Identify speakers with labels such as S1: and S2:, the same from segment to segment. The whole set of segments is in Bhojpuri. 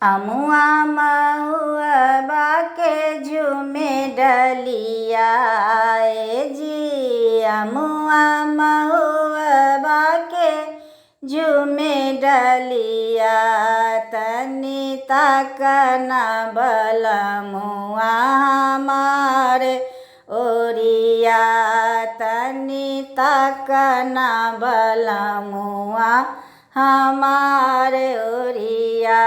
S1: अमुआ महुआ बाके झूमे डलिया जी। अमुआ महुआ बाके झूमे डलिया तनी ताकना बलमुआ हमारे ओरिया तनी ताकना बलमुआ हमारे ओरिया।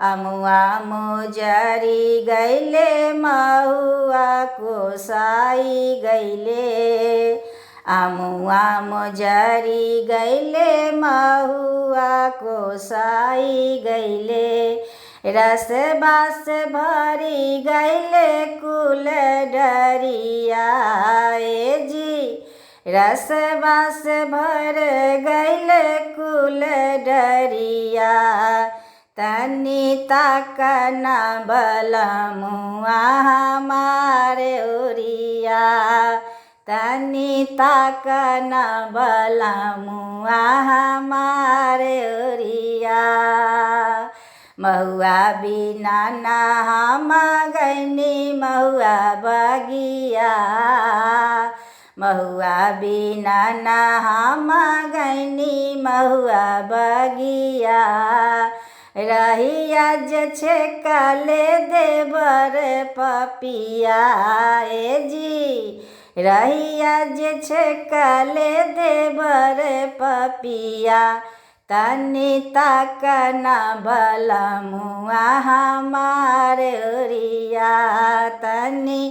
S1: अमुआ मोजरी गैले महुआ कोसाई गैले। अमुआ मोजरी गैले महुआ कोसाई गैले। रस बास भरी गैले कुल डरिया जी। रस बास भर गैले कुल डरिया तनी ताकना बलमुआ हमारे ओरिया तनी ताकना बलमुआ हमारे ओरिया। महुआ बिना ना हम गैनी महुआ बगिया। महुआ बिना ना हम गैनी महुआ बगिया। रहिया जे छेकले देवर पपिया जी। रहिया जे छेकले देवर पपिया तनी ताकना बलमुआ हमारे ओरिया तनी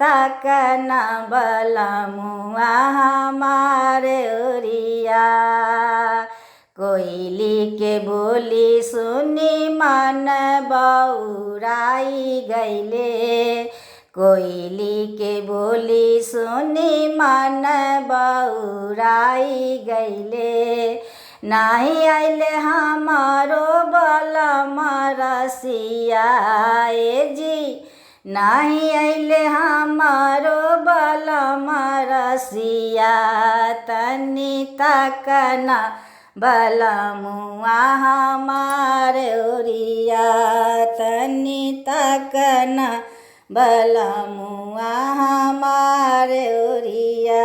S1: ताकना बलमुआ हमारे ओरिया। कोयली के बोली सुनी मन बौराई गैले। कोयली के बोली सुनी मन बौराई गैले। नाही आइले हमारो बलम रसिया जी। नाही आइले हमारो बलम रसिया तनी ताकना बलमुआ हमारे ओरिया तनी ताकना बलमुआ हमारे ओरिया।